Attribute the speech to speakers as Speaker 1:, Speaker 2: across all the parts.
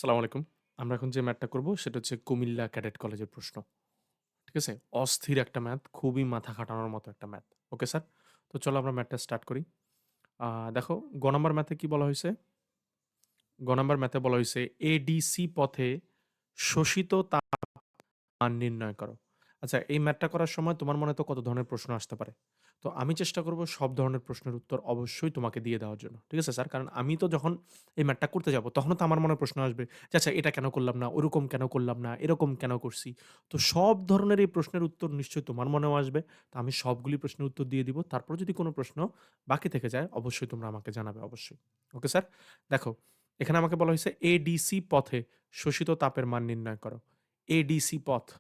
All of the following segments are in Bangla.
Speaker 1: আসসালামু আলাইকুম। আমরা এখন যে ম্যাথটা করব সেটা হচ্ছে কুমিল্লা ক্যাডেট কলেজের প্রশ্ন। ঠিক আছে? অস্থির একটা ম্যাথ, খুবই মাথা খাটানোর মতো একটা ম্যাথ। Okay sir? তো চলো আমরা ম্যাথটা স্টার্ট করি। আ দেখো গ নাম্বার ম্যাথে কি বলা হইছে? গ নাম্বার ম্যাথে বলা হইছে এডিসি পথে শোষিত মান নির্ণয় করো। আচ্ছা এই ম্যাথটা করার সময় তোমার মনে তো কত ধরনের প্রশ্ন আসতে পারে। তো আমি চেষ্টা করব সব ধরনের প্রশ্নের উত্তর অবশ্যই তোমাকে দিয়ে দেওয়ার জন্য। ঠিক আছে স্যার? কারণ আমি তো যখন এই ম্যাথটা করতে যাব তখনও তো আমার মনে প্রশ্ন আসবে যে, "আচ্ছা এটা কেন করলাম না? ওরকম কেন করলাম না? এরকম কেন করছি?" তো সব ধরনের এই প্রশ্নের উত্তর নিশ্চয়ই তোমার মনেও আসবে। তো আমি সবগুলি প্রশ্নের উত্তর দিয়ে দিব। তারপর যদি কোনো প্রশ্ন বাকি থেকে যায় অবশ্যই তোমরা আমাকে জানাবে অবশ্যই। Okay sir? দেখো এখানে আমাকে বলা হয়েছে এডিসি পথে শোষিত তাপের মান নির্ণয় করো। এডিসি পথ।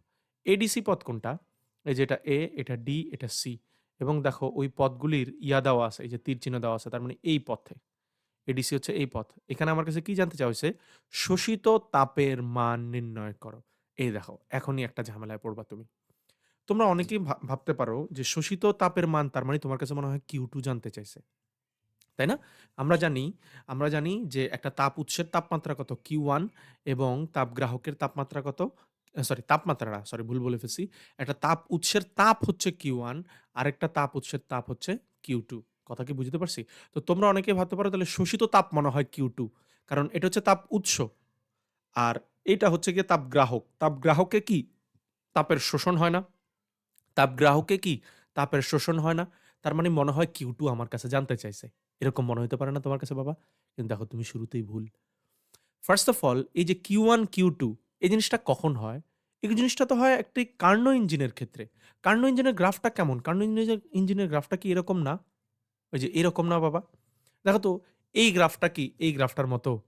Speaker 1: এডিসি পথ কোনটা? এই যে এটা A, এটা D, এটা C এবং দেখো ওই পথগুলির দেওয়া আছে। এই যে তীর চিহ্ন দেওয়া আছে। তার মানে এই পথে। এডিসি হচ্ছে এই পথ। এখানে আমার কাছে কি জানতে চাওয়া হইছে? শোষিত তাপের মান নির্ণয় করো। এই দেখো, এখনই একটা ঝামেলায় পড়বা তুমি। তোমরা
Speaker 2: জি,
Speaker 1: অনেকেই ভাবতে পারো যে শোষিত তাপের মান তার মানে তোমার কাছে মনে হয় Q2 জানতে চাইছে। তাই না? আমরা জানি আমরা জানি যে একটা তাপ উৎসের তাপমাত্রা কত Q1 এবং তাপগ্রাহকের তাপমাত্রা কত? সরি তাপমাত্রা না, সরি ভুল বলে ফেলছি। একটা তাপ উৎসের তাপ হচ্ছে Q1 আরেকটা তাপ উৎসের তাপ হচ্ছে Q2 কথা কি বুঝতে পারছি? তো তোমরা অনেকেই ভাবতে পারো তাহলে শোষিত তাপ মনে হয় Q2 কারণ এটা হচ্ছে তাপ উৎস। আর এইটা হচ্ছে গিয়ে তাপগ্রাহক। তাপগ্রাহকে কি? তাপের শোষণ হয় না? তাপগ্রাহকে কি? তাপের শোষণ হয় না? তার মানে মনে হয় Q2 আমার কাছে জানতে চাইছে। এরকম মনে হইতে পারে না তোমার কাছে বাবা? কিন্তু দেখো তুমি শুরুতেই ভুল। ফার্স্ট অফ অল এই যে Q1, Q2 এই জিনিসটা কখন হয়? এই জিনিসটা তো হয় একটি কার্নো ইঞ্জিনের ক্ষেত্রে। কার্নো ইঞ্জিনের গ্রাফটা কেমন? কার্নো ইঞ্জিনের গ্রাফটা কি এরকম না? ওই যে এরকম না বাবা? দেখো তো এই গ্রাফটা কি এই গ্রাফটার মতো?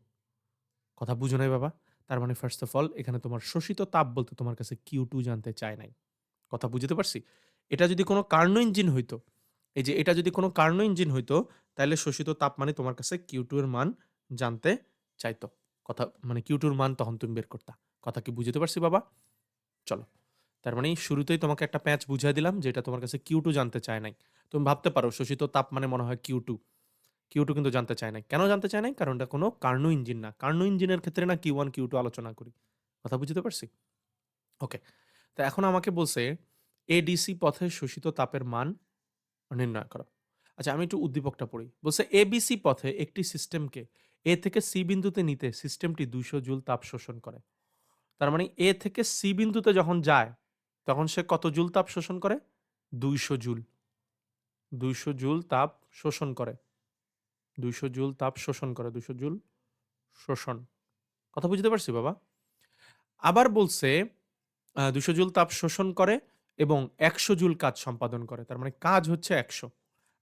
Speaker 1: কথা বুঝো নাই বাবা? তার মানে ফার্স্ট অফ অল এখানে তোমার শোষিত তাপ বলতে তোমার কাছে Q2 জানতে চায় নাই। কথা বুঝতে পারছি? এটা যদি কোন কার্নো ইঞ্জিন হইতো, এই যে এটা যদি কোন কার্নো ইঞ্জিন হইতো, তাইলে শোষিত তাপ মানে তোমার কাছে Q2 এর মান জানতে চাইতো। কথা মানে Q2 এর মান তখন তুমি বের করতা। কথা কি বুঝতে পারছি বাবা? চলো। তার মানে শুরুতেই তোমাকে একটা প্যাঁচ বুঝায় দিলাম যে এটা তোমার কাছে Q2 জানতে চায় নাই। তুমি ভাবতে পারো শোষিত তাপ মানে মনে হয় Q2 কিন্তু জানতে চায় নাই। কেন জানতে চায় নাই? কারণ এটা কোন কার্নো ইঞ্জিন না। কার্নো ইঞ্জিনের ক্ষেত্রে না Q1, Q2 আলোচনা করি। কথা বুঝতে পারছি? ওকে। তো এখন আমাকে বলছে এডিসি পথে শোষিত তাপের মান নির্ণয় করো। আচ্ছা আমি একটু উদ্দীপকটা পড়ি। বলছে এবিসি পথে একটি সিস্টেমকে A থেকে C বিন্দুতে নিতে সিস্টেমটি ২০০ জুল তাপ শোষণ করে। তার মানে A থেকে C বিন্দুতে যখন যায়, তখন সে কত জুল তাপ শোষণ করে? ২০০ জুল। ২০০ জুল তাপ শোষণ করে। ২০০ জুল তাপ শোষণ করে। ২০০ জুল শোষণ। কথা বুঝতে পারছি বাবা? আবার বলছে ২০০ জুল তাপ শোষণ করে এবং ১০০ জুল কাজ সম্পাদন করে। তার মানে কাজ হচ্ছে ১০০।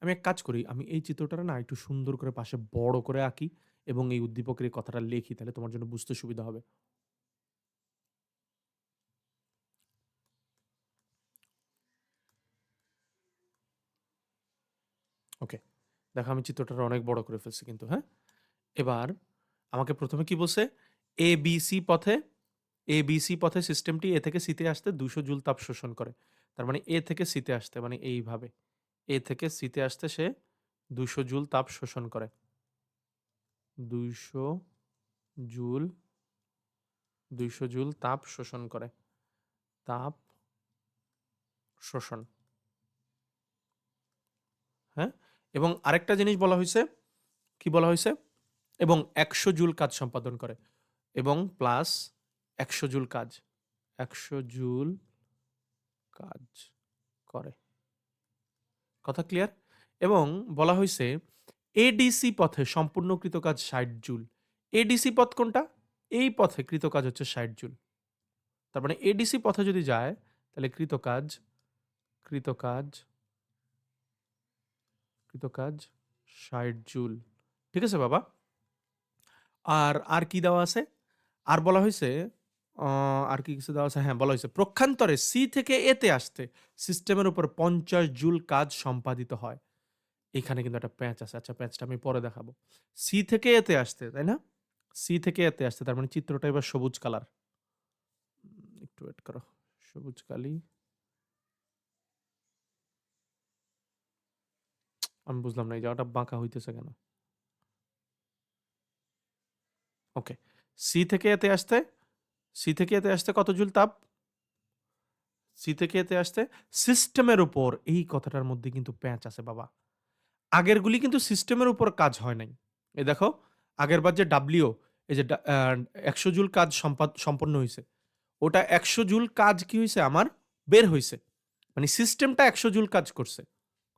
Speaker 1: আমি এক কাজ করি, আমি এই চিত্রটা না একটু সুন্দর করে পাশে বড় করে আঁকি এবং এই উদ্দীপকের এই কথাটা লিখি তাহলে তোমার জন্য বুঝতে সুবিধা হবে। ওকে। দেখো আমি চিত্রটা অনেক বড় করে ফেলছি কিন্তু, হ্যাঁ? এবার আমাকে ১ম এ কি বলছে? এবিসি পথে এবিসি পথে সিস্টেমটি A থেকে C তে আসতে ২০০ জুল তাপ শোষণ করে। তার মানে A থেকে C তে আসতে মানে এইভাবে। A থেকে C তে আসতে সে ২০০ জুল তাপ শোষণ করে। ২০০ জুল ২০০ জুল তাপ শোষণ করে। তাপ শোষণ। হ্যাঁ? এবং আরেকটা জিনিস বলা হইছে, কি বলা হইছে? এবং ১০০ জুল কাজ সম্পাদন করে এবং প্লাস ১০০ জুল কাজ। ১০০ জুল কাজ করে। কথা ক্লিয়ার? এবং বলা হইছে এডিসি পথে সম্পূর্ণ কৃত কাজ ৬০ জুল। এডিসি পথ কোনটা? এই পথে কৃত কাজ হচ্ছে ৬০ জুল। তার মানে এডিসি পথে যদি যায় তাহলে কৃত কাজ কৃত কাজ ৬০ জুল। ঠিক আছে বাবা? আর কি দেওয়া আছে? আর বলা হইছে অ আর কি কিছু দেওয়া আছে? হ্যাঁ, বলা হইছে প্রক্ষান্তরে সি থেকে এ তে আসতে সিস্টেমের উপর ৫০ জুল কাজ সম্পাদিত হয়। এখানে কিন্তু একটা প্যাচ আছে। আচ্ছা প্যাচটা আমি পরে দেখাবো। সি থেকে এ তে আসতে, তাই না? সি থেকে এ তে আসতে তার মানে চিত্রটা এবার সবুজ কালার। একটু ওয়েট করো। সবুজ কালি। আমি বুঝলাম না এই জায়গাটা বাঁকা হইতেছে কেন? ওকে। সি থেকে এতে আসতে কত জুল তাপ? সি থেকে এতে আসতে সিস্টেমের উপর, এই কথাটার মধ্যে কিন্তু প্যাঁচ আছে বাবা। আগেরগুলি কিন্তু সিস্টেমের উপর কাজ হয় নাই। এই দেখো, আগেরবার যে ডাব্লিউ, এই যে ১০০ জুল কাজ সম্পন্ন হইছে। ওটা ১০০ জুল কাজ কি হইছে আমার? বের হইছে। মানে সিস্টেমটা ১০০ জুল কাজ করছে।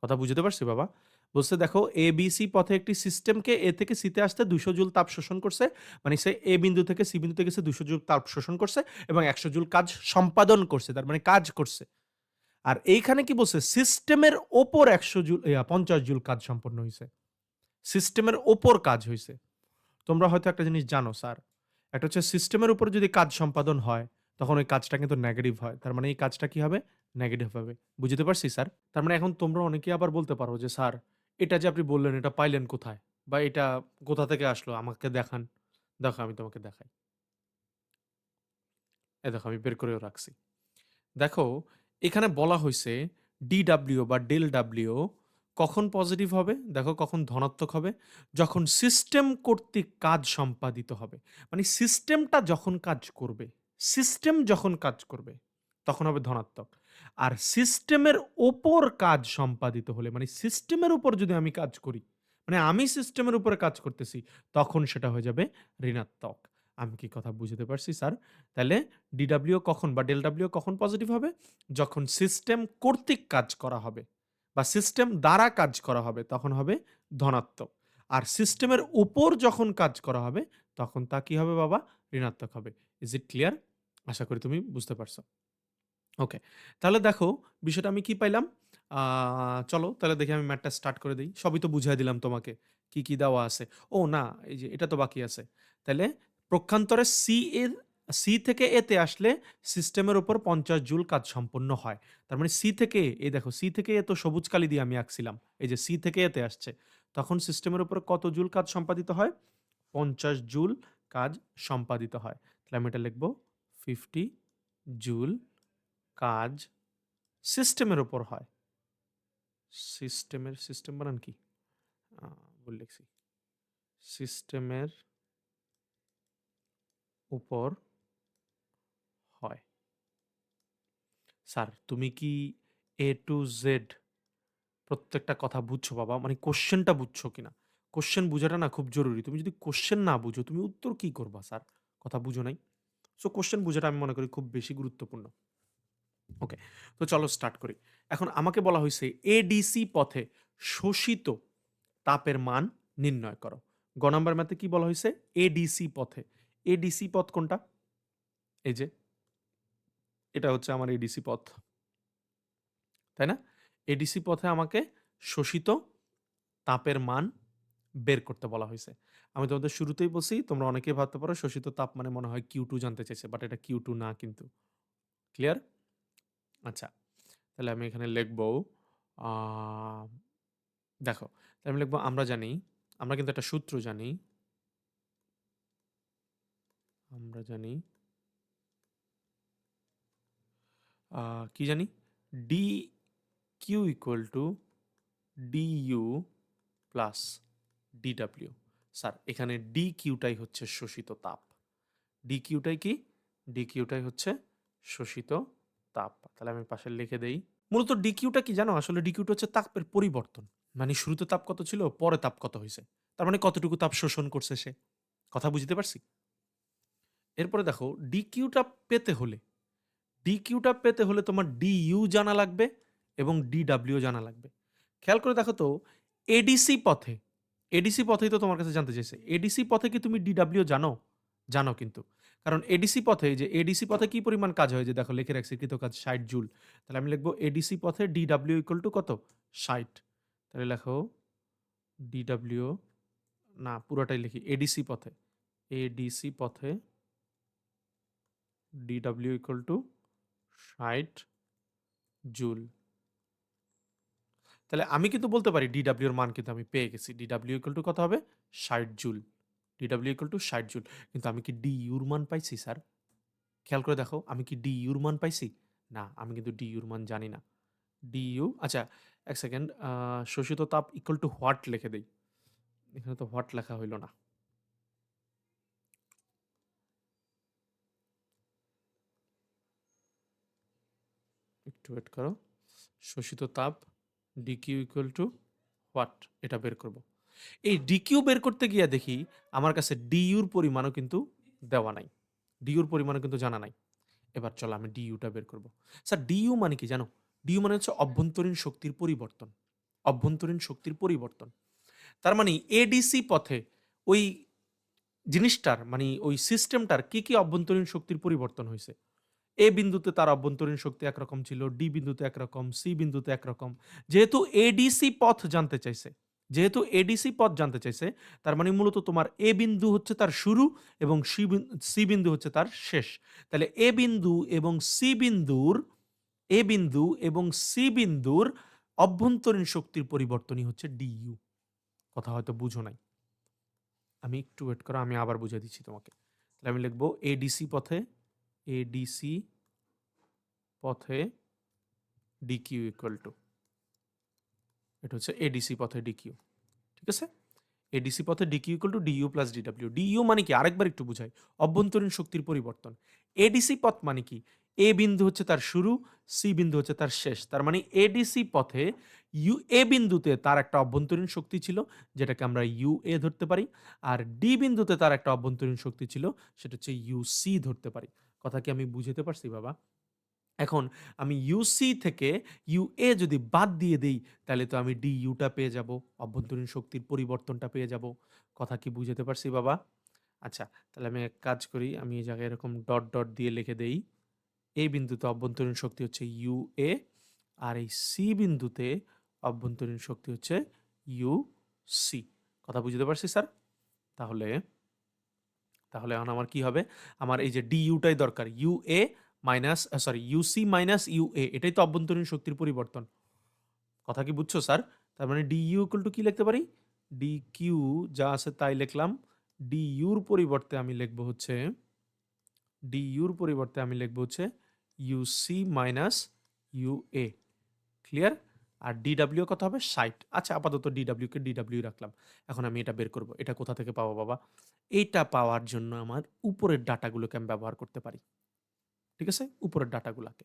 Speaker 1: কথা বুঝতে পারছি বাবা? বলছে দেখো, এ, বি, সি পথে একটি সিস্টেমকে এ থেকে সিতে আসতে ২০০ জুল তাপ শোষণ করছে। মানে সে এ বিন্দু থেকে সি বিন্দুতে গেছে ২০০ জুল তাপ শোষণ করছে এবং ১০০ জুল কাজ সম্পাদন করছে। তার মানে কাজ করছে। আর এইখানে কি বলছে? সিস্টেমের ওপর ১০০ জুল ৫০ জুল কাজ সম্পন্ন হইছে। সিস্টেমের ওপর কাজ হইছে। তোমরা হয়তো একটা জিনিস জানো স্যার। একটা হচ্ছে সিস্টেমের উপর যদি কাজ সম্পাদন হয়, তখন ওই কাজটা কিন্তু নেগেটিভ হয়। তার মানে এই কাজটা কি হবে? নেগেটিভ হবে। বুঝতে পারছি স্যার? তার মানে এখন তোমরা অনেকেই আবার বলতে পারো যে, "স্যার, এটা যে আপনি বললেন এটা পাইলেন কোথায়? বা এটা কোথা থেকে আসলো? আমাকে দেখান।" দেখো আমি তোমাকে দেখাই। এই দেখো আমি বের করেও রাখছি। দেখো, এখানে বলা হইছে DW বা ডেল ডব্লিউ কখন পজিটিভ হবে? দেখো কখন ধনাত্মক হবে? যখন সিস্টেম কর্তৃক কাজ সম্পাদিত হবে। মানে সিস্টেমটা যখন কাজ করবে, সিস্টেম যখন কাজ করবে, তখন হবে ধনাত্মক। আর সিস্টেমের ওপর কাজ সম্পাদিত হলে, মানে সিস্টেমের উপর যদি আমি কাজ করি, মানে আমি সিস্টেমের উপরে কাজ করতেছি, তখন সেটা হয়ে যাবে ঋণাত্মক। আমি কি কথা বুঝতে পারছি স্যার? তাইলে DW কখন বা ডেল ডব্লিউ কখন পজিটিভ হবে? যখন সিস্টেম কর্তৃক কাজ করা হবে বা সিস্টেম দ্বারা কাজ করা হবে, তখন হবে ধনাত্মক। আর সিস্টেমের উপর যখন কাজ করা হবে, তখন তা কি হবে বাবা? ঋণাত্মক হবে। Is it clear? আশা করি তুমি বুঝতে পারছো। ওকে। তাহলে দেখো বিষয়টা আমি কি পাইলাম? আ চলো তাহলে দেখি আমি ম্যাথটা স্টার্ট করে দেই। সবই তো বুঝায় দিলাম তোমাকে। কি, কি দেওয়া আছে। ও না, এই যে এটা তো বাকি আছে। তাইলে পক্ষান্তরে সি থেকে এ তে আসলে সিস্টেমের উপর ৫০ জুল কাজ সম্পন্ন হয়। তার মানে সি থেকে এই দেখো, সি থেকে এ তো সবুজ কালি দিয়ে আমি আঁকছিলাম। এই যে সি থেকে এতে আসছে। তখন সিস্টেমের উপর কত জুল কাজ সম্পাদিত হয়? ৫০ জুল কাজ সম্পাদিত হয়। তাহলে আমি এটা লিখব ৫০ জুল কাজ সিস্টেমের উপর হয়। সিস্টেম বানান কি? আ ভুল লিখছি। সিস্টেমের উপর হয়। স্যার তুমি কি A to Z প্রত্যেকটা কথা বুঝছো বাবা? মানে কোয়েশ্চেনটা বুঝছো কিনা? কোয়েশ্চেন বুঝাটা না খুব জরুরি। তুমি যদি কোয়েশ্চেন না বুঝো, তুমি উত্তর কি করবা স্যার? কথা বুঝো নাই? সো কোয়েশ্চেন বুঝাটা আমি মনে করি খুব বেশি গুরুত্বপূর্ণ। ওকে। তো চলো স্টার্ট করি। এখন আমাকে বলা হইছে ADC পথে শোষিত তাপের মান নির্ণয় করো। গ নাম্বার ম্যাথে কি বলা হইছে? ADC পথে। ADC পথ কোনটা? এই যে এটা হচ্ছে আমার ADC পথ। তাই না? ADC পথে আমাকে শোষিত তাপের মান বের করতে বলা হইছে। আমি তোমাদের শুরুতেই বলছি, তোমরা অনেকেই ভাবতে পারো শোষিত তাপ মানে মনে হয় Q2 জানতে চাইছে। বাট এটা Q2 না কিন্তু। ক্লিয়ার? আচ্ছা। তাহলে আমি এখানে লিখব আ দেখো, তাহলে আমি লিখব আমরা কিন্তু একটা সূত্র জানি। আমরা জানি আ কি জানি? DQ equal to DU plus DW। Sir এখানে DQ টাই হচ্ছে শোষিত তাপ। DQ টাই কি? DQ টাই হচ্ছে শোষিত তাপ। তাহলে আমি পাশে লিখে দেই। মূলত DQ টা কি জানো? আসলে DQ টা হচ্ছে তাপের পরিবর্তন। মানে শুরুতে তাপ কত ছিল, পরে তাপ কত হইছে। তার মানে কতটুকু তাপ শোষণ করছে সে। কথা বুঝতে পারছি? এরপরে দেখো DQ টা পেতে হলে DQ টা পেতে হলে তোমার DU জানা লাগবে এবং DW জানা লাগবে। খেয়াল করে দেখো তো, এডিসি পথে, এডিসি পথেই তো তোমার কাছে জানতে চাইছে। এডিসি পথে কি তুমি DW জানো? জানো কিন্তু। কারণ এডিসি পথে, এই যে এডিসি পথে কি পরিমাণ কাজ হয়? যে দেখো লিখে রাখছি কৃত কাজ ৬০ জুল। তাহলে আমি লিখব এডিসি পথে DW ইকুয়াল টু কত? ৬০। তাহলে লেখো DW, না পুরোটাই লিখি। এডিসি পথে, এডিসি পথে DW ইকুয়াল টু ৬০ জুল। তাহলে আমি কিন্তু বলতে পারি DW এর মান কিন্তু আমি পেয়ে গেছি। DW ইকুয়াল টু কত হবে? ৬০ joule. DW equal to ৬০ joule. কিন্তু আমি কি DU এর মান পাইছি স্যার? খেয়াল করে দেখো, আমি কি DU এর মান পাইছি? না, আমি কিন্তু DU এর মান জানি না। DU, আচ্ছা ১ সেকেন্ড, শোষিত তাপ ইকুয়াল টু হোয়াট লিখে দেই। এখানে তো হোয়াট লেখা হইল না। একটু ওয়েট করো। শোষিত তাপ ডিকিউ ইকুয়াল টু হোয়াট? এটা বের করব। এই ডিকিউ বের করতে গিয়ে দেখি আমার কাছে ডিইউর পরিমাণও কিন্তু দেওয়া নাই। ডিইউর পরিমাণও কিন্তু জানা নাই। এবার চলো আমি ডিইউটা বের করব। স্যার ডিইউ মানে কি জানো? ডিইউ মানে হচ্ছে অভ্যন্তরীণ শক্তির পরিবর্তন। অভ্যন্তরীণ শক্তির পরিবর্তন। তার মানে এডিসি পথে ওই জিনিসটার মানে ওই সিস্টেমটার কি অভ্যন্তরীণ শক্তির পরিবর্তন হইছে? এ বিন্দুতে তার অভ্যন্তরীণ শক্তি একরকম ছিল, ডি বিন্দুতে একরকম, সি বিন্দুতে একরকম। যেহেতু এডিসি পথ জানতে চাইছে, যেহেতু এডিসি পথ জানতে চাইছে, তার মানে মূলত তোমার এ বিন্দু হচ্ছে তার শুরু এবং সি বিন্দু হচ্ছে তার শেষ। তাহলে এ বিন্দু এবং সি বিন্দুর এ বিন্দু এবং সি বিন্দুর অভ্যন্তরীণ শক্তির পরিবর্তনই হচ্ছে ডিইউ। কথা হয়তো বুঝো নাই। আমি একটু ওয়েট করো, আমি আবার বুঝিয়ে দিচ্ছি তোমাকে। তাহলে আমি লিখব এডিসি পথে, এডিসি পথে ডিকিউ ইকুয়াল টু, এটা হচ্ছে এডিসি পথে ডিকিউ। ঠিক আছে? এডিসি পথে DQ equal to DU plus DW. DU মানে কি? আরেকবার একটু বুঝাই। অভ্যন্তরীণ শক্তির পরিবর্তন। এডিসি পথ মানে কি? এ বিন্দু হচ্ছে তার শুরু, সি বিন্দু হচ্ছে তার শেষ। তার মানে এডিসি পথে এ বিন্দুতে তার একটা অভ্যন্তরীণ শক্তি ছিল, যেটাকে আমরা ইউ এ ধরতে পারি। আর ডি বিন্দুতে তার একটা অভ্যন্তরীণ শক্তি ছিল, সেটা হচ্ছে ইউ সি ধরতে পারি। কথা কি আমি বুঝাতে পারছি বাবা? এখন আমি ইউসি থেকে ইউএ যদি বাদ দিয়ে দেই, তাহলে তো আমি ডিইউটা পেয়ে যাব, অভ্যন্তরীণ শক্তির পরিবর্তনটা পেয়ে যাব। কথা কি বুঝাতে পারছি বাবা? আচ্ছা, তাহলে আমি এক কাজ করি, আমি এই জায়গায় এরকম ডট দিয়ে লিখে দেই। এই বিন্দুতে অভ্যন্তরীণ শক্তি হচ্ছে ইউএ, আর এই সি বিন্দুতে অভ্যন্তরীণ শক্তি হচ্ছে ইউসি। কথা বুঝতে পারছি স্যার? তাহলে তাহলে এখন আমার কি হবে? আমার এই যে ডিইউটাই দরকার। ইউএ মাইনাস সরি ইউসি মাইনাস ইউএ, এটাই তো অভ্যন্তরীণ শক্তির পরিবর্তন। কথা কি বুঝছো স্যার? তার মানে ডিইউ ইকুয়াল টু কি লিখতে পারি? ডিকিউ যা আছে তাই লিখলাম। ডিইউর পরিবর্তে আমি লিখব হচ্ছে ডিইউর পরিবর্তে আমি লিখব হচ্ছে ইউসি মাইনাস ইউএ। ক্লিয়ার? আর ডিডব্লিউ কত হবে? ৬০। আচ্ছা, আপাতত ডিডব্লিউ কে ডিডব্লিউ রাখলাম। এখন আমি এটা বের করব। এটা কোথা থেকে পাবো বাবা? এইটা পাওয়ার জন্য আমার উপরের ডাটাগুলোকে আমি ব্যবহার করতে পারি। ঠিক আছে? উপরের ডাটাগুলাকে।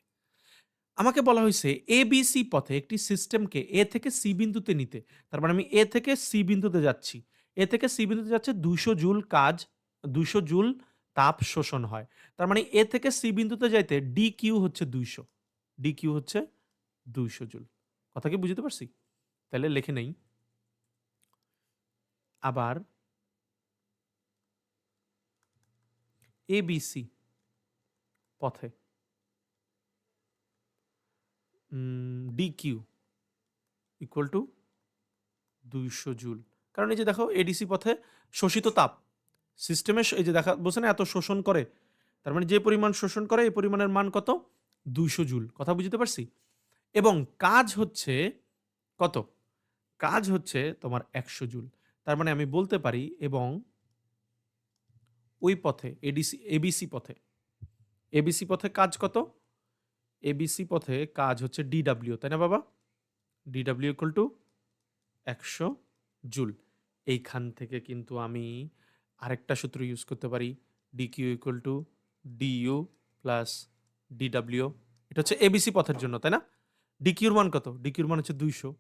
Speaker 1: আমাকে বলা হইছে এবিসি পথে একটি সিস্টেমকে এ থেকে সি বিন্দুতে নিতে। তার মানে আমি এ থেকে সি বিন্দুতে যাচ্ছি। এ থেকে সি বিন্দুতে যাচ্ছে ২০০ জুল কাজ, ২০০ জুল তাপ শোষণ হয়। তার মানে এ থেকে সি বিন্দুতে যাইতে ডিকিউ হচ্ছে ২০০। ডিকিউ হচ্ছে ২০০ জুল। কথা কি বুঝতে পারছি? তাহলে লিখে নেই। আবার এবিসি পথে ডিকিউ ইকুয়াল টু ২০০ জুল। কারণ এই যে দেখো এডিসি পথে শোষিত তাপ সিস্টেমে এই যে দেখা বলছে না এত শোষণ করে। তার মানে যে পরিমাণ শোষণ করে এই পরিমাণের মান কত? ২০০ জুল। কথা বুঝতে পারছি? এবং কাজ হচ্ছে কত? কাজ হচ্ছে তোমার ১০০ জুল। তার মানে আমি বলতে পারি এবং ওই পথে এবিসি পথে এবিসি পথে কাজ কত? এবিসি পথে কাজ হচ্ছে ডিডব্লিউ, তাই না বাবা? DW equal to ১০০ joule. এইখান থেকে কিন্তু আমি আরেকটা সূত্র ইউজ করতে পারি। DQ equal to DU plus DW. এটা হচ্ছে এবিসি পথের জন্য, তাই না? ডিকিউর মান কত? ডিকিউর মান হচ্ছে ২০০।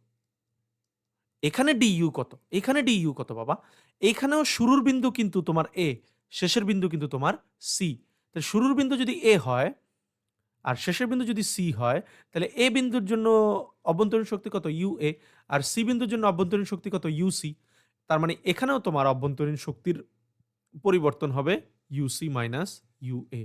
Speaker 1: এখানে ডিইউ কত? এখানে ডিইউ কত বাবা? এইখানেও শুরুর বিন্দু কিন্তু তোমার এ, শেষের বিন্দু কিন্তু তোমার সি। তাহলে শুরুর বিন্দু যদি এ হয় আর শেষের বিন্দু যদি সি হয়, তাহলে এ বিন্দুর জন্য অভ্যন্তরীণ শক্তি কত? ইউএ। আর সি বিন্দুর জন্য অভ্যন্তরীণ শক্তি কত? ইউসি। তার মানে এখানেও তোমার অভ্যন্তরীণ শক্তির পরিবর্তন হবে ইউসি মাইনাস ইউএ।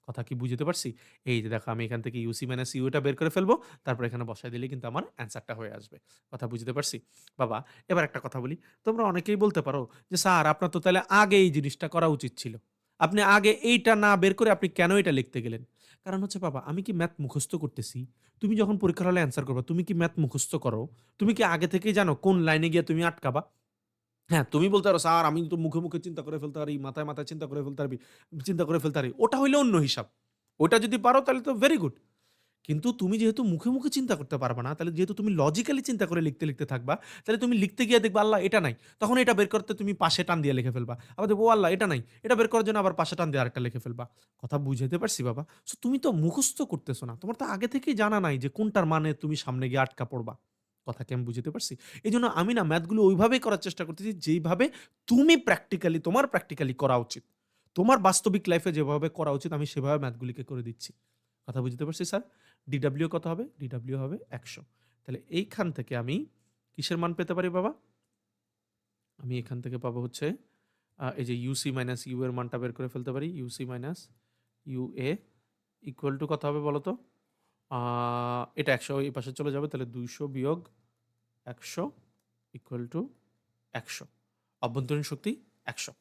Speaker 1: কথা কি বুঝতে পারছি? এই যে দেখো আমি এখান থেকে ইউসি মাইনাস ইউটা বের করে ফেলবো। তারপর এখানে বসায় দিলেই কিন্তু আমার অ্যান্সারটা হয়ে আসবে। কথা বুঝতে পারছি? বাবা, এবার একটা কথা বলি। তোমরা অনেকেই বলতে পারো যে, "স্যার আপনার তো তাহলে আগে এই জিনিসটা করা উচিত ছিল। আপনি আগে এইটা না বের করে আপনি কেন এটা লিখতে গেলেন?" কারণ হচ্ছে বাবা আমি কি ম্যাথ মুখস্থ করতেছি? তুমি যখন পরীক্ষার হলে অ্যান্সার করবা, তুমি কি ম্যাথ মুখস্থ করো? তুমি কি আগে থেকেই জানো কোন লাইনে গিয়ে তুমি আটকাবা? হ্যাঁ, তুমি বলতে পারো, "স্যার আমি তো মুখে চিন্তা করে ফেলতে পারি, মাথায় চিন্তা করে ফেলতে পারি।" ওটা হইলে অন্য হিসাব। ওটা যদি পারো তাহলে তো ভেরি গুড। কিন্তু তুমি যেহেতু মুখে, মুখে চিন্তা করতে পারবা না, তাহলে যেহেতু তুমি লজিক্যালি চিন্তা করে লিখতে, লিখতে থাকবা, তাহলে তুমি লিখতে গিয়ে দেখবা আল্লাহ এটা নাই। তখন এটা বের করতে তুমি পাশে টান দিয়ে লিখে ফেলবা। আবার দেখবা ও আল্লাহ এটা নাই। এটা বের করার জন্য আবার পাশে টান দিয়ে আরেকটা লিখে ফেলবা। কথা বুঝাইতে পারছি বাবা? সো তুমি তো মুখস্থ করতেছো না। তোমার তো আগে থেকেই জানা নাই যে কোনটার মানে তুমি সামনে গিয়ে আটকা পড়বা। কথা কি আমি বুঝাতে পারছি? এজন্য আমি না ম্যাথগুলো ওইভাবেই করার চেষ্টা করতেছি যেইভাবে তুমি প্র্যাকটিক্যালি তোমার প্র্যাকটিক্যালি করা উচিত। তোমার বাস্তবিক লাইফে যেভাবে করা উচিত আমি সেভাবে ম্যাথগুলিকে করে দিচ্ছি। কথা বুঝতে পারছি স্যার? DW কত হবে? DW হবে ১০০। তাহলে এইখান থেকে আমি কিসের মান পেতে পারি বাবা? আমি এখান থেকে পাবো হচ্ছে এই যে UC মাইনাস U এর মানটা বের করে ফেলতে পারি। UC minus UA equal to কত হবে বলো তো? আ এটা ১০০ এই পাশে চলে যাবে। তাহলে ২০০ বিয়োগ ১০০ ইকুয়াল টু ১০০। অভ্যন্তরীণ শক্তি ১০০।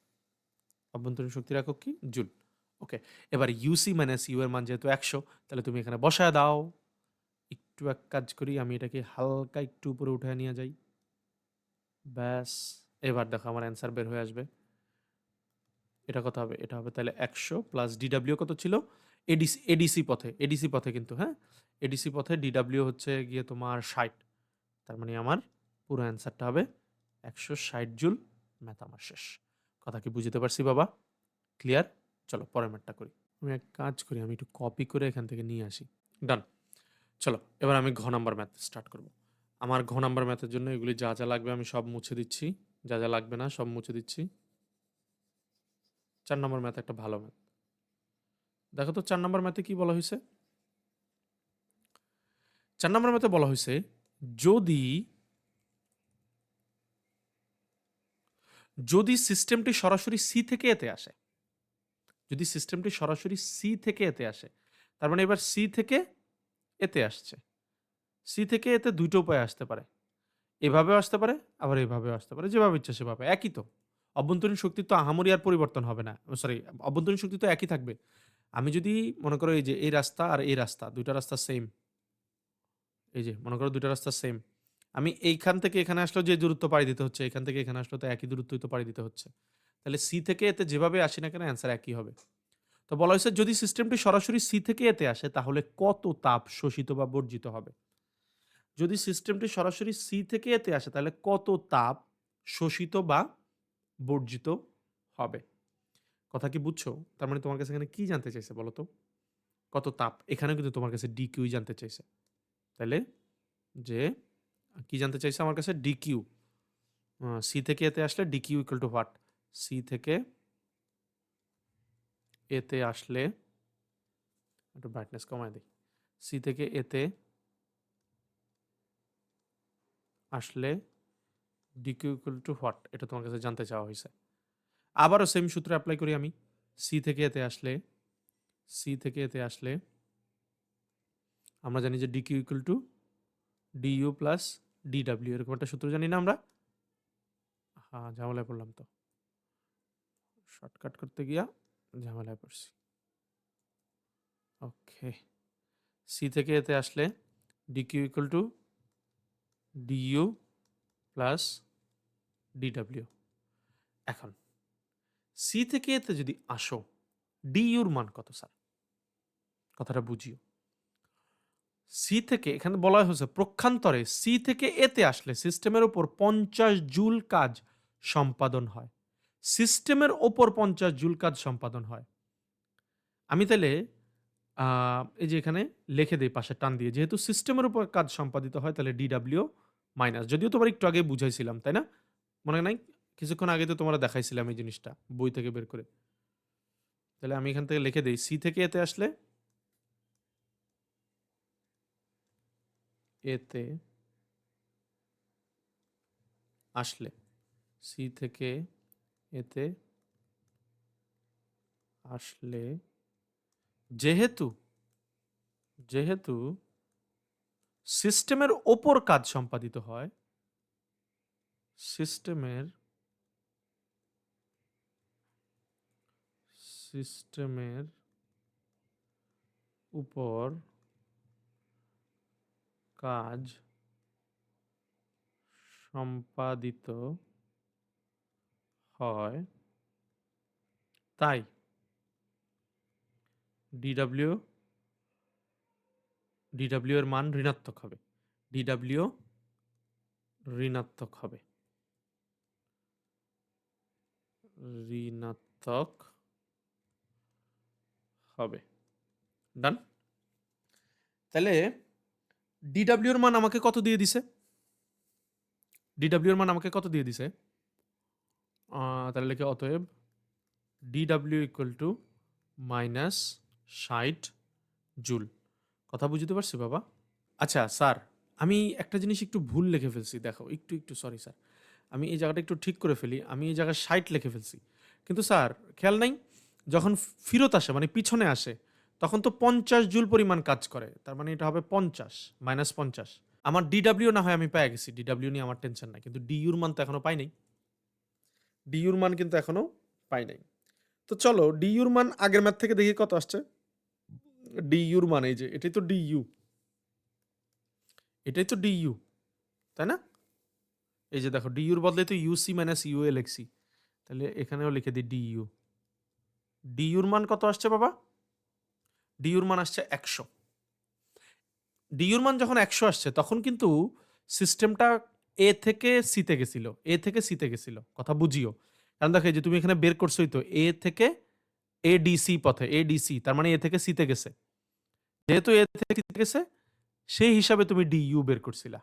Speaker 1: অভ্যন্তরীণ শক্তির একক কি? জুল। ওকে। এবার UC মাইনাস U এর মান যেহেতু ১০০ তাহলে তুমি এখানে বসায় দাও। একটু এক কাজ করি, আমি এটাকে হালকা একটু উপরে উঠায় নিয়ে যাই। ব্যাস! এবার দেখো আমার অ্যান্সার বের হয়ে আসবে। এটা কত হবে? এটা হবে তাহলে ১০০ প্লাস DW কত ছিল? এডিসি পথে কিন্তু, হ্যাঁ? এডিসি পথে DW হচ্ছে গিয়ে তোমার ৬০। তার মানে আমার পুরো অ্যান্সারটা হবে ১৬০ জুল। ম্যাথ আমার শেষ। কথা কি বুঝতে পারছি বাবা? ক্লিয়ার? চলো পরের ম্যাথটা করি। আমি এক কাজ করি, আমি একটু কপি করে এখান থেকে নিয়ে আসি। ডান। চলো এবার আমি ঘ নাম্বার ম্যাথ স্টার্ট করব। আমার ঘ নাম্বার ম্যাথের জন্য এগুলি যা, যা লাগবে আমি সব মুছে দিচ্ছি। যা, যা লাগবে না সব মুছে দিচ্ছি। ৪ নম্বর ম্যাথ একটা ভালো ম্যাথ। দেখো তো ৪ নম্বর ম্যাথে কি বলা হইছে? ৪ নম্বর ম্যাথে বলা হইছে যদি, যদি সিস্টেমটি সরাসরি C থেকে এতে আসে। যদি সিস্টেমটি সরাসরি C থেকে এতে আসে। তার মানে এবার C থেকে এতে আসছে। C থেকে এতে ২ টা উপায়ে আসতে পারে। এভাবেও আসতে পারে, আবার এভাবেও আসতে পারে। যেভাবে ইচ্ছা সেভাবে। একই তো। অভ্যন্তরীণ শক্তির তো আহামরি আর পরিবর্তন হবে না। সরি, অভ্যন্তরীণ শক্তি তো একই থাকবে। আমি যদি মনে করো এই যে এই রাস্তা আর এই রাস্তা ২ টা রাস্তা সেইম। এই যে মনে করো ২ টা রাস্তা সেইম। আমি এইখান থেকে এখানে আসলেও যে দূরত্ব পাড়ি দিতে হচ্ছে, এখান থেকে এখানে আসলেও তো একই দূরত্বই তো পাড়ি দিতে হচ্ছে। তাহলে C থেকে এতে যেভাবে আসি না কেন অ্যান্সার একই হবে। তো বলা হয়েছে যদি সিস্টেমটি সরাসরি C থেকে এতে আসে তাহলে কত তাপ শোষিত বা বর্জিত হবে? যদি সিস্টেমটি সরাসরি C থেকে এতে আসে তাহলে কত তাপ শোষিত বা বর্জিত হবে? কথা কি বুঝছো? তার মানে তোমার কাছে এখানে কি জানতে চাইছে বলো তো? কত তাপ? এখানেও কিন্তু তোমার কাছে DQ ই জানতে চাইছে। তাইলে যে কি জানতে চাইছে আমার কাছে? DQ। C থেকে এতে আসলে DQ equal to what? C থেকে এতে আসলে একটু ব্রাইটনেস কমায় দেই। C থেকে এতে আসলে DQ ইকুয়াল টু হোয়াট? এটা তোমার কাছে জানতে চাওয়া হইছে। আবারও সেম সূত্র এপ্লাই করি আমি। C থেকে এতে আসলে, C থেকে এতে আসলে আমরা জানি যে DQ equal to DU plus DW এরকম একটা সূত্র জানি না আমরা? হ্যাঁ, ঝামেলায় পড়লাম তো। শর্টকাট করতে গিয়া ঝামেলায় পড়ছি। ওকে। C থেকে এতে আসলে DQ equal to DU plus DW। এখন C থেকে এতে যদি আসো, DU র মান কত স্যার? কথাটা বুঝিও। C থেকে এখানে বলা হয়েছে প্রক্ষান্তরে C থেকে এতে আসলে সিস্টেমের উপর ৫০ জুল কাজ সম্পাদন হয়। সিস্টেমের উপর ৫০ জুল কাজ সম্পাদন হয়। আমি তাইলে আ এই যে এখানে লিখে দেই পাশে টান দিয়ে। যেহেতু সিস্টেমের উপর কাজ সম্পাদিত হয় তাহলে DW মাইনাস। যদিও তোমার একটু আগে বুঝাইছিলাম, তাই না? মনে নাই? কিছুক্ষণ আগে তো তোমারে দেখাইছিলাম এই জিনিসটা বই থেকে বের করে। তাহলে আমি এখান থেকে লিখে দেই C থেকে এতে আসলে, এতে আসলে C থেকে এতে আসলে যেহেতু, যেহেতু সিস্টেমের ওপর কাজ সম্পাদিত হয়, সিস্টেমের সিস্টেমের উপর কাজ সম্পাদিত হয়, তাই DW ডিডব্লিউ এর মান ঋণাত্মক হবে। ডিডব্লিউ ঋণাত্মক হবে। ঋণাত্মক হবে। ডান? তাহলে ডিডব্লিউ এর মান আমাকে কত দিয়ে দিছে? ডিডব্লিউ এর মান আমাকে কত দিয়ে দিছে? তাহলে লিখি অতএব ডিডব্লিউ ইকুয়াল টু -60 জুল। কথা বুঝতে পারছি বাবা? আচ্ছা স্যার, আমি একটা জিনিস একটু ভুল লিখে ফেলছি। দেখো একটু সরি স্যার। আমি এই জায়গাটা একটু ঠিক করে ফেলি। আমি এই জায়গায় 60 লিখে ফেলছি। কিন্তু স্যার খেয়াল নাই? যখন ফিরত আসে মানে পিছনে আসে, তখন তো 50 জুল পরিমাণ কাজ করে। তার মানে এটা হবে 50 -50। আমার ডিডব্লিউ না হয় আমি পেয়ে গেছি। ডিডব্লিউ নিয়ে আমার টেনশন নাই। কিন্তু ডিইউর মান তো এখনো পাই নাই। ডিইউর মান কিন্তু এখনো পাই নাই। তো চলো ডিইউর মান আগের ম্যাথ থেকে দেখি কত আসছে। ডিইউর মান এই যে এটাই তো ডিইউ। এটাই তো ডিইউ। তাই না? এই যে দেখো ডিইউর বদলে তো ইউসি মাইনাস ইউএ লিখছি। তাহলে এখানেও লিখে দিই ডিইউ। ডিইউর মান কত আসছে বাবা? ডিইউর মান আসছে 100। ডিইউর মান যখন 100 আসছে তখন কিন্তু সিস্টেমটা এ থেকে সিতে গেছিল। এ থেকে সিতে গেছিল। কথা বুঝিও। কারণ দেখো এই যে তুমি এখানে বের করছোই তো এ থেকে এডিসি পথে, এডিসি তার মানে এ থেকে সিতে গেছে। যেহেতু এ থেকে সিতে গেছে সেই হিসাবে তুমি ডিইউ বের করছিলা।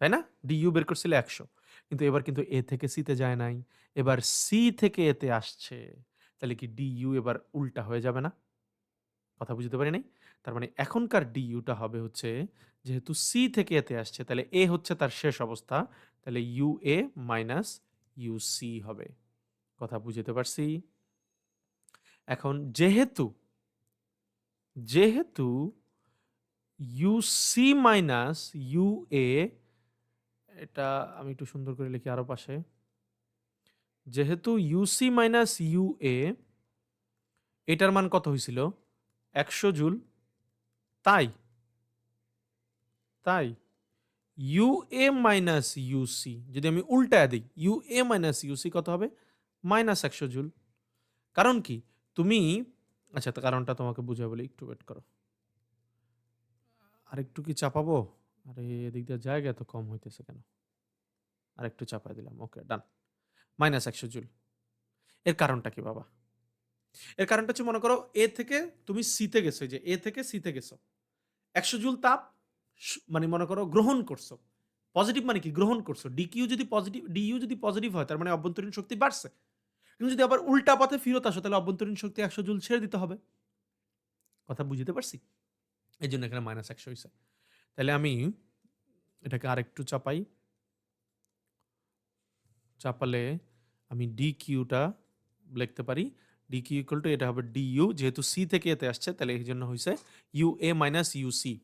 Speaker 1: তাই না? ডিইউ বের করছিলে 100। কিন্তু এবার কিন্তু এ থেকে সিতে যায় নাই। এবার সি থেকে এতে আসছে। তাহলে কি ডিইউ এবার উল্টা হয়ে যাবে না? কথা বুঝতে পারি নাই? তার মানে এখনকার ডিইউটা হবে হচ্ছে যেহেতু সি থেকে এতে আসছে তাহলে এ হচ্ছে তার শেষ অবস্থা। তাহলে ইউএ মাইনাস ইউসি হবে। কথা বুঝতে পারছি? এখন যেহেতু ইউসি মাইনাস ইউএ, এটা আমি একটু সুন্দর করে লিখি আরো পাশে। যেহেতু ইউসি মাইনাস ইউএ এটার মান কত হয়েছিল? 100 জুল। তাই তাই ইউএ মাইনাস ইউসি যদি আমি উল্টায় দিই, ইউএ মাইনাস ইউসি কত হবে? -100 জুল। কারণ কি? তুমি আচ্ছা তো কারণটা তোমাকে বুঝাই বলি, একটু ওয়েট করো। আরেকটু কি চাপাবো? আরে এদিক দিয়ে জায়গা এত কম হইতেছে কেন? আরেকটু চাপাই দিলাম। ওকে ডান। -100 জুল। এর কারণটা কি বাবা? এর কারণটা হচ্ছে মনে করো এ থেকে তুমি সিতে গেছো, এই যে এ থেকে সিতে গেছো। 100 জুল তাপ মানে মনে করো গ্রহণ করছো। পজিটিভ মানে কি? গ্রহণ করছো। ডিইউ যদি পজিটিভ হয় তার মানে অভ্যন্তরীণ শক্তি বাড়ছে। কিন্তু যদি আবার উল্টা পথে ফিরত আসো তাহলে অভ্যন্তরীণ শক্তি 100 জুল ছেড়ে দিতে হবে। কথা বুঝতে পারছি? এইজন্য এখানে -100 হইছে। তাহলে আমি এটাকে আরেকটু চাপাই। চাপালে আমি ডিকিউটা লিখতে পারি। ডিকিউ ইকুয়াল টু এটা হবে ডিইউ, যেহেতু সি থেকে এতে আসছে তাহলে এই জন্য হইছে ইউএ মাইনাস ইউসি।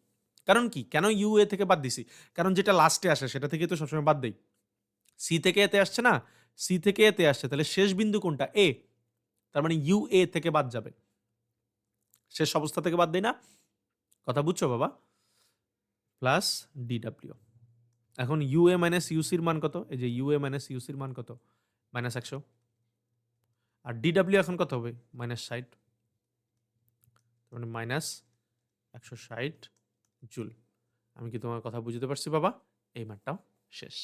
Speaker 1: কারণ কি? কেন ইউএ থেকে বাদ দিছি? কারণ যেটা লাস্টে আসে সেটা থেকে তো সবসময় বাদ দেই। সি থেকে এতে আসছে না? সি থেকে এতে আসছে তাহলে শেষ বিন্দু কোনটা? এ। তার মানে ইউএ থেকে বাদ যাবে। শেষ অবস্থা থেকে বাদ দেই না? কথা বুঝছো বাবা? Plus DW. এখন ইউএ মাইনাস ইউসির মান কত? এই যে ইউএ মাইনাস ইউসির মান কত? -100। আর ডিডব্লিউ এখন কত হবে? -60। মানে -160 জুল। আমি কি তোমার কথা বুঝতে পারছি বাবা? এই মানটাও শেষ।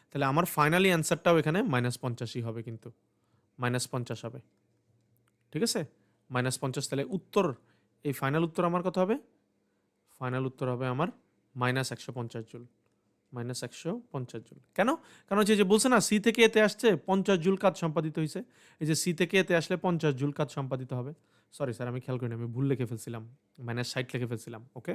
Speaker 1: তাহলে আমার ফাইনালি অ্যান্সারটাও এখানে -50ই হবে কিন্তু। -50 হবে। ঠিক আছে? -50 তাহলে উত্তর, এই ফাইনাল উত্তর আমার কত হবে? ফাইনাল উত্তর হবে আমার -150 জুল। -150 জুল। কেন? কারণ হচ্ছে যে বলছে না সি থেকে এতে আসছে 50 জুল কাজ সম্পাদিত হইছে। এই যে সি থেকে এতে আসলে 50 জুল কাজ সম্পাদিত হবে। সরি স্যার আমি খেয়াল করিনি। আমি ভুল লিখে ফেলছিলাম। -60 লিখে ফেলছিলাম। ওকে?